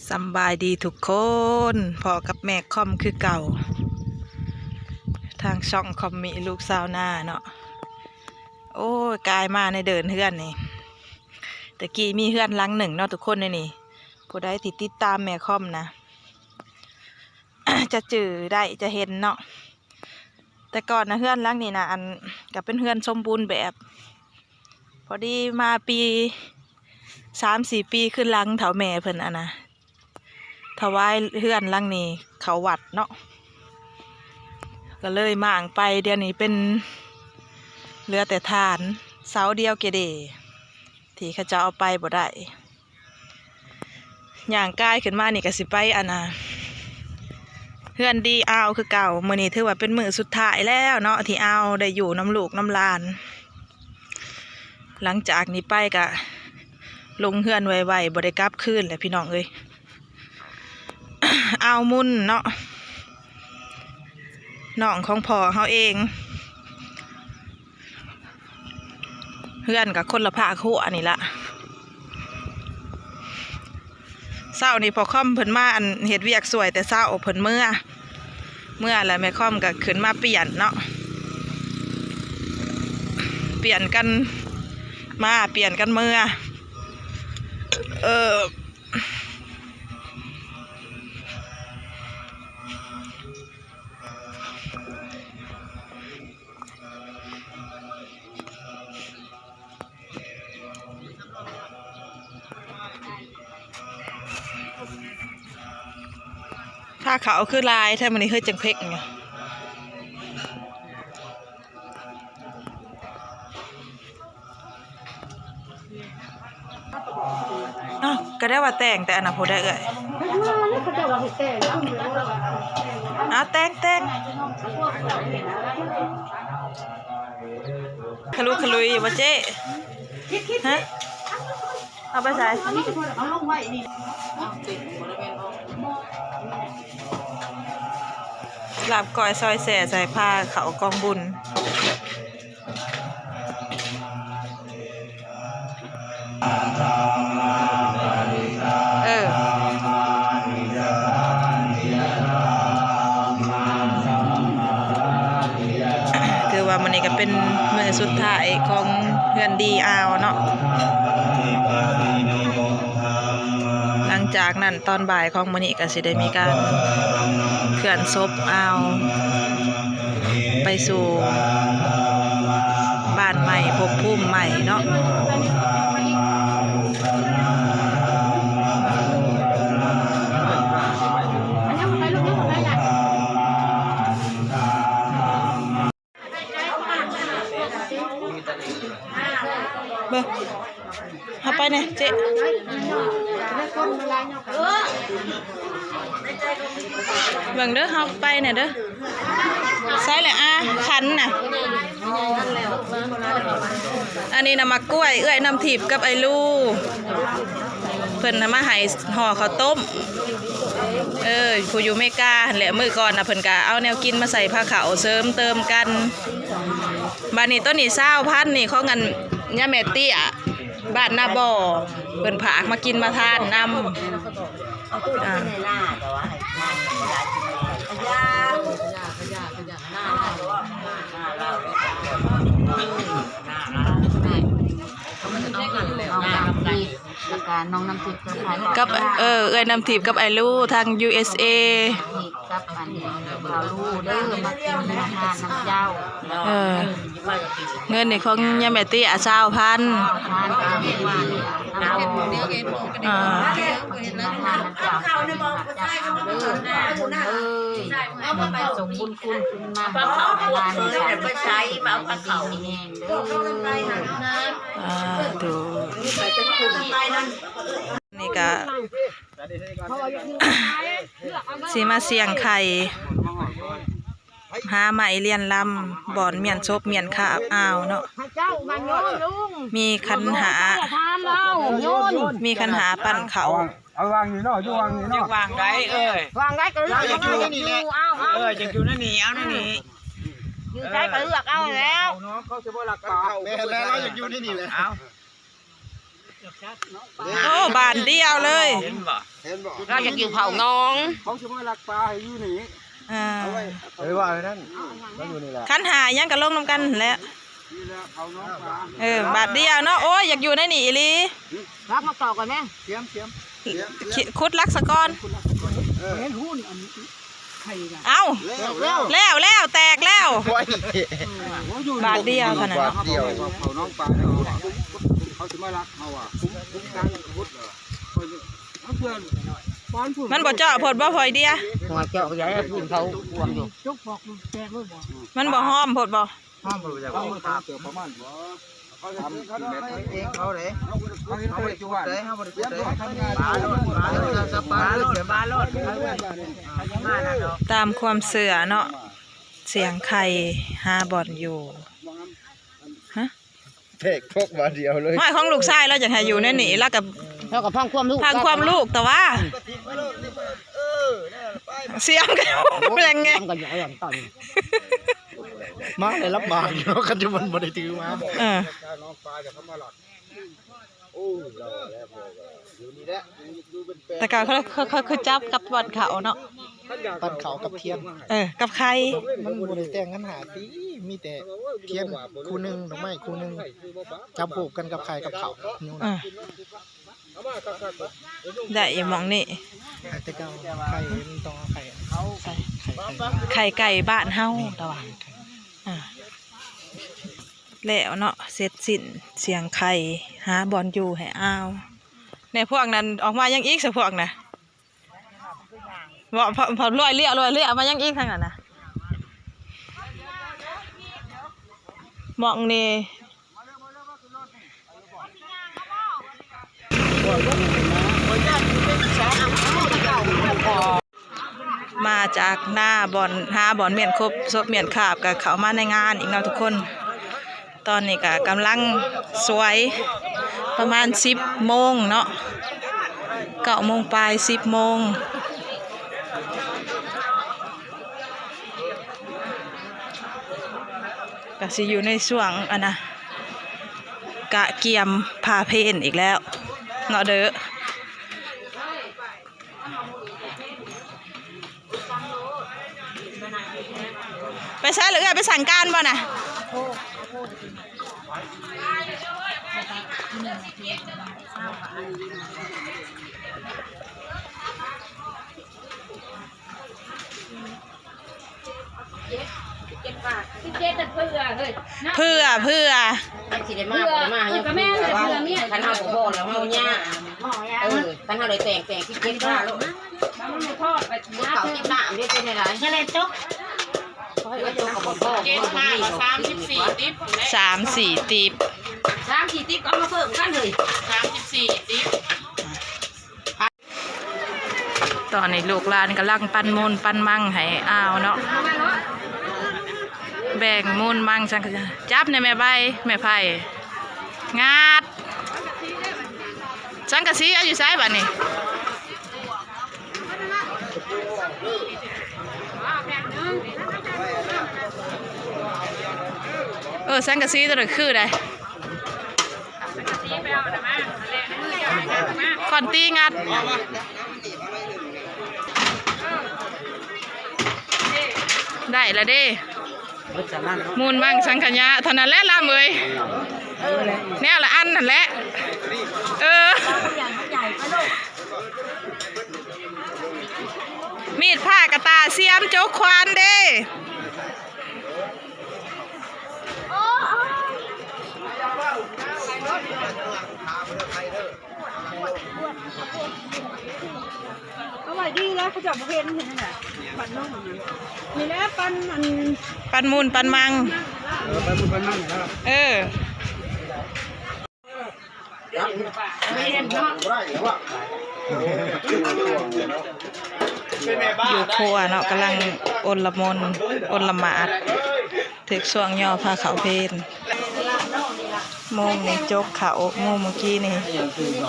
สบายดีทุกคนพ่อกับแม่คอมคือเก่าทางช่องคอมมีลูกสาวหน้าเนาะโอ้ยกายมาในเดินเฮือนนี่แต่กี้มีเฮือนหลังหนึ่งเนาะทุกคนนี่ผู้ใดติดตามแม่คอมนะ จะจื่อได้จะเห็นเนาะแต่ก่อนนะเฮือนหลังนี่นะอันกับเป็นเฮือนสมบูรณ์แบบ พอดีมาปี3-4 ปีขึ้นหลังเถาแม่เพิ่นนะถวายเฮือนหลังนี้เขาวัดเนาะก็เลยม่างไปเดี๋ยวนี้เป็นเหลือแต่ฐานเสาเดียวเกเดที่เขาจะเอาไปบ่ได้ย่างกายขึ้นมานี่ก็สิไปเฮือนดีเอาคือเก่ามื้อนี้ถือว่าเป็นมื้อสุดท้ายแล้วเนาะที่เอาได้อยู่น้ำลูกน้ำหลาน หลังจากนี้ไปก็ลงเฮือนไวๆบ่ได้กลับคืนแหละพี่น้องเอ้ย เอามุนเนาะน้องของพ่อเขาเองเฮือนกับคนละภาคหัวนี่ละเศร้านี่พอค่อมเพิ่นมาเฮ็ดเวียกสวยแต่เศร้าเพิ่นเมื่อแล้วแม่ค่อมก็ขึ้นมาเปลี่ยนเนาะเปลี่ยนกันมาเปลี่ยนกันเมื่อถ้าเขาคือลายถ้ามันนี่เคยจังเพ็กไงก็ได้ว่าแต่งแต่อันนั้นพอได้แต่งขลุยว่าเจ๊ฮะเอาไปใส่ลาบก้อยซอยแส่ใส่ผ้าเขากองบุญคือว่ามันนี่ก็เป็นมื้อสุดท้ายของเพื่อนดีเอาเนาะหลังจากนั้นตอนบ่ายของมื้อนี้ก็สิได้มีการเคลื่อนศพเอาไปสู่บ้านใหม่ภพภูมิใหม่เนาะเบ้อเอาไปเนี่ยเจ๊เบิ่งเด้อเอาไปเนี่ยเด้อใส่เลยขันน่ะอันนี้น้ำมะกล้วยเอื้อยน้ำถีบกับไอ้ลูเพิ่นมาให้ห่อข้าวต้มผู้อยู่เมกาแหละมื้อก่อนน่ะเพิ่นก็เอาแนวกินมาใส่ผ้าขาวเสริมเติมกันบัดนี้ต้นนี้20,000นี่เขาเงินย่าแม่เตี้ยบ้านนาบ่อเพิ่นผากมากินมาทานนำน้องน้ำทิพย์กับเอ้ยน้ำทิพย์กับไอ้ลูทาง USA กับอันข่าวลูเด้อมากินมาทานน้ำเจ้าเงินนี่ของย่าแม่ตี้20,000ส่งบุญคุณมาปลาเขาพวกเคยไปใช้มาปลาเขาดูนี่ก็สีมาเสียงไข่หาไหมเลียนลำบ่อนเมียนซบเมียนขาบอ้าวเนาะมีคันหาปั่นเขาเอาวางนี่เนาะอยู่วางนี่เนาะวางได้วางได้ก็เลือกอยากอยู่นั่นนี่เอานั่นนี่อยู่ได้ก็เลือกเอาแล้วเขาจะบ่หลักปาก แม่แล้วเราอยากอยู่ที่นี่เลย เอา โอ้บาทเดียวเลย เห็นบ่ เราจะอยู่เผางอง เขาจะมาลักปลาให้อยู่นี่ อ่า เฮ้ยว่าอะไรนั่นมันอยู่นี่แหละ คันหายังก็ลงน้ำกันแหล้ว นี่แหละเขาน้องปลา บาทเดียวเนาะโอ้ยอยากอยู่ในนี่อีหลี รับมาต่อก่อนแม่ เตรียม คุดลักษกร เห็นหุ้นอันไข่กัน เอ้า แล้วแตกแล้ว โอ้ย บาทเดียวเท่านั้น บาทเดียวเขาน้องปลาเขาจะมาลักเขาอ่ะคุ้มกันพุทธเหรอเพื่อนป้อนผู้ มันบ่เจาะผดบ่พอยเดีย หัวเจาะใหญ่พุ่นเขาบวมอยู่ จุกบอกแจกเลยบ่ มันบ่ห้อมผดบ่ ห้ามบ่จะเอาเกี่ยวประมาณบ่เขาทำเขาเองเขาเลยเขาไปจุดเลยเขาไปจุดเลยทำงานปลาโลด ตามความเสื่อเนาะเสียงไข่หาบ่อนอยู่ฮะ เพกพกมาเดียวเลย ไม่ของลูกชายเราอยากให้อยู่ในนี่แล้วกับ เท่ากับพังความลูก ทางความลูกแต่ว่า เสียงกันเป็นยังไง ทำกันอย่างต่อน มาเลยรับบาทเนาะกันจะมันบ่ได้ถือมา น้องปลาจะเข้ามาหลอด โอ้เราแล้วพออยู่นี่แหละดูเป็นแปล แต่ก่อนเขาคือจับกับวัดเขาเนาะ ปั้นเขากับเทียน กับใคร มันบ่ได้แต่งกันหาตีมีแต่เทียนคู่นึงดอกไม้คู่นึงจับผูกกันกับใครกับเขา ได้อย่ามองนี่ แต่เก่าใครมันต้องเอาใครไข่ใครไก่บ้านเฮาแต่ว่าแล้วเนาะเสร็จสิ้นเสียงไข่หาบอลอยู่ให้อ้าวในพวกนั้นออกมายังอีกสักพวกนะบอกพอลอยเลี้ยมายังอีกทางนั้นนะมองนี่มาจากหน้าบอลหาบอลเมียนครบซบเมียนขาบกับเขามาในงานอีกเนาะทุกคนตอนนี้ก็กำลังสวยประมาณ10 โมงเนาะ9 โมงปลาย10 โมงก็สิอยู่ในช่วงอันนะกะเกียมพาเพนอีกแล้วเนาะเด้อไปใช้หรือไปสั่งการบ่น่ะเพื่อสิได้มาบ่ได้มายังแม่เลยเพื่อเนี่ยคันเฮาบ่พอแล้วเฮาย่าคันเฮาได้แต่งที่เก็บผ้าลูกมันไม่พอไปเก่าติดน้ำนี่เป็นอะไรแค่เลยจกเก็บผ้า34ติ๊บ3-4 ติ๊บ34ติ๊บเอามาเพิ่มกันเลย34ติ๊บตอนนี้ลูกหลานกำลังปั้นมูลปั้นมั่งให้อ้าวเนาะแบ่งมูลมั่งจังจับในแม่ใบแม่ไผ่งาดสังกะสีเอาอยู่ไสบัดนี้สังกะสีตัวนี้คือไดคอนตีงัดได้แล้วเด้มูลมั่งสังขยะเท่านั้นแหละล่ะเอ้ยแนวละอันนั่นแหละมีดผ้ากระตาเสียมโจกควานเด้อร่อยดีแล้วเขาจับประเภทนี้เห็นไหมปันน้องนี่แหละปันอัน ปันมูลปันมังไปบุญไปนั่งนะครับอยู่ครัวเนาะกำลังอลมนอลหมาดถึกช่วงย่อผ้าขาวเพนโมงนี่จกเขาโมงเมื่อกี้นี่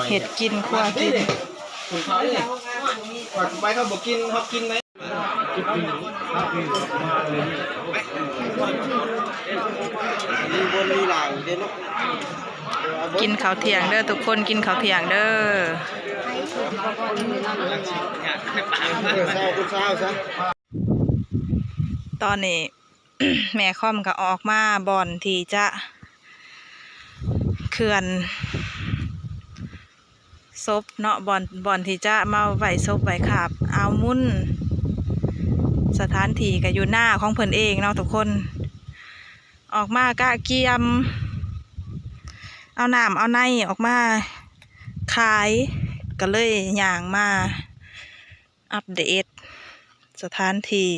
เห็ดกินครัวกินไปเขาบอกกินเขากินไหมมีบนมีหลังเด้อลูก กินข้าวเที่ยงเด้อทุกคนกินข้าวเที่ยงเด้อ ตอนนี้ แม่ค่อมก็ออกมาบ่อนที่จะเขื่อนศพเนาะบ่อนที่จะมาไหวศพไหวขาบเอามุ่นสถานที่ก็อยู่หน้าของเพิ่นเองเนาะทุกคนออกมากะเกียมเอาน้ำเอาในออกมาขายก็เลยย่างมาอัปเดตสถานที่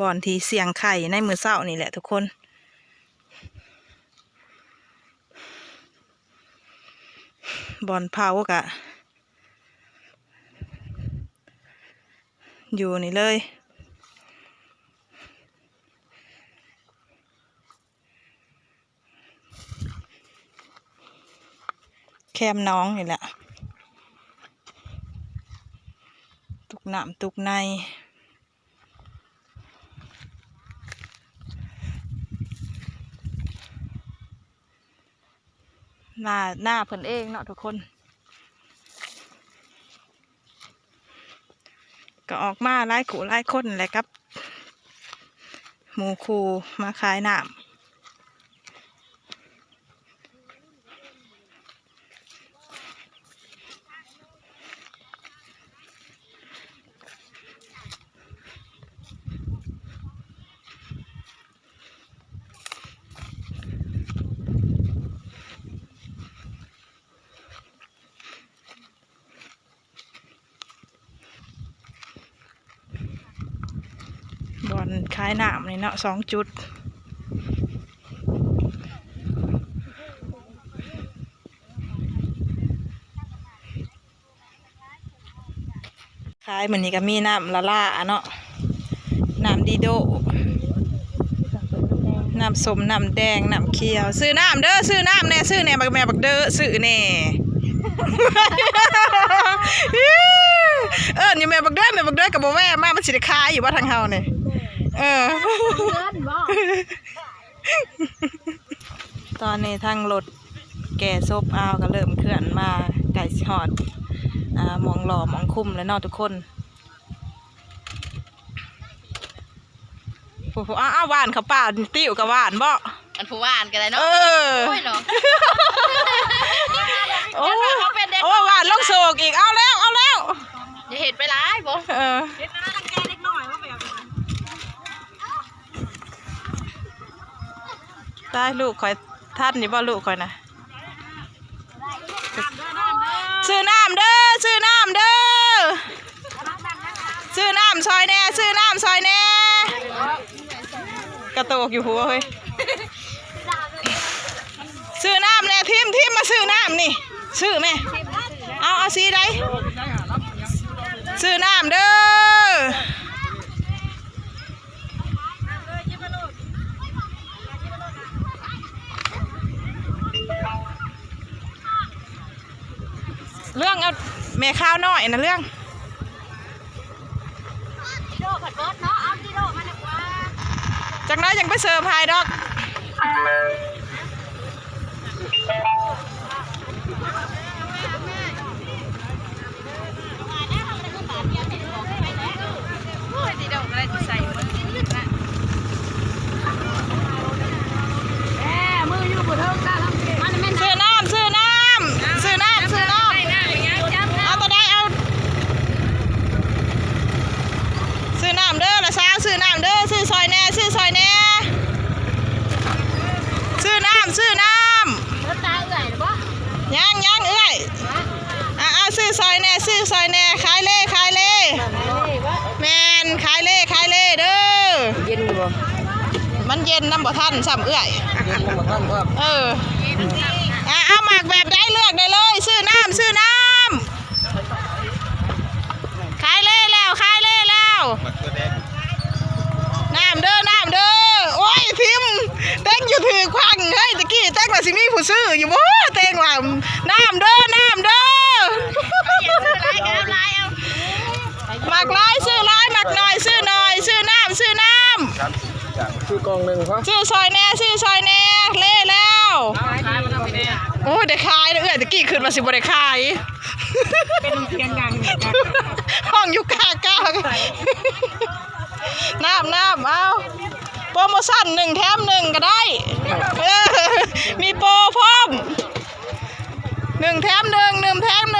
บ่อนที่เสี่ยงไข่ในมื้อเช้านี่แหละทุกคนบ่อนเผากะอยู่นี่เลยแคมน้องนี่แหละตุกน้ำตุกในหน้าเพิ่นเองเนาะทุกคนก็ออกมาไล่ขู่ไล่คนแหละครับหมูคูมาขายน้ำบ่อนขายน้ำนี่เนาะ2 จุดขายเหมือนนี้ก็มีน้ำละล่าเนาะน้ำดีโดน้ำส้มน้ำแดงน้ำเขียวซื้อน้ำเด้อซื้อน้ำแน่ซื้อแน่บักแม่บักเด้อซื้อแน่นี่แม่บักเด้อกับบ่แม่มามันสิได้ขายอยู่ว่าทางเฮานี่ตอนนี้ทางรถแก่ซบเอาก็เริ่มเคลื่อนมาไก่สิฮอดมองหล่อมองคุ้มแล้วเนาะทุกคนผู้อ้าวหวานเขาป่าติ้วกับหวานบ่อันผู้ว่านกันเลยเนาะโอ้ยเนาะโอ้หวานลงโศกอีกเอาแล้วอย่าเห็นไปร้ายบ่เด็กน้อยแกเด็กน้อยว่าไปเอาได้ลูกคอยท่านนี่บ่ลูกคอยนะซื้อน้ำเด้อซื้อน้ำซอยแน่ซื้อน้ำซอยแน่กระโตกอยู่หัวเฮ้ยซื้อน้ำแน่ทิมมาซื้อน้ำนี่ซื้อไหมเอาสีใดซื้อน้ำเด้อเรื่องเอาแม่ข้าวน้อยนะเรื่องจากนั้นยังไปเสิร์ฟไฮดอกซื้อน้ำเด้อซื้อซอยแน่ซื้อน้ำตาเอื่อยหรือเปล่ายังเอื่อยเอาซื้อซอยแน่ขายเล่แมนขายเล่เด้อเย็นอยู่บ่มันเย็นน้ำบ่ทันซ้ำเอื่อยเอาหมักแบบได้เลือกได้เลยซื้อน้ำขายเล่แล้วน้ำเด้อโอ้ยทิมเต้งอยู่ถือควันเฮ้ยตะกี้เต้งว่าสิมีผู้ซื้ออยู่บ่เต้งว่าน้ำเด้อหมักร้ายซื้อร้ายหมักหน่อยซื้อน้ำ ซื้อกองหนึ่งครับ ซื้อซอยแน่เล่แล้วโอ้ยได้ขายเลยตะกี้ขึ้นมาสิบ่ได้ขาย เป็นเพียงอย่างนี้ ห้องอยู่กลางน้ำเอาโปรโมชั่น1 แถม 1ก็ได้มีโปรพร้อม1 แถม 1 1 แถม 1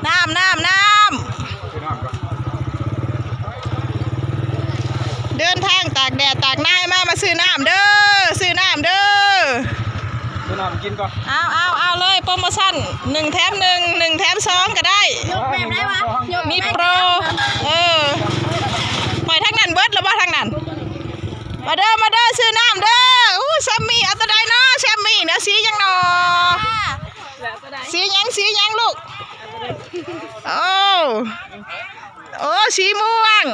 น้ำเดินทางตากแดดตากหน้ามาซื้อน้ำเด้อซื้อน้ำกินก่อนเอาเลยโปรโมชั่น1 แถม 1 1 แถม 2ก็ได้ ยกแบบได้ปะ มีโปรหอยทั้งนั้นเบิดแล้วบ่ทั้งนั้นมาเด้อซื้อน้ำเด้ออู้แซมมี่เอาตัวใดเนาะแซมมี่เนื้อสียังเนาะสียังลูกโอ้สีม่วง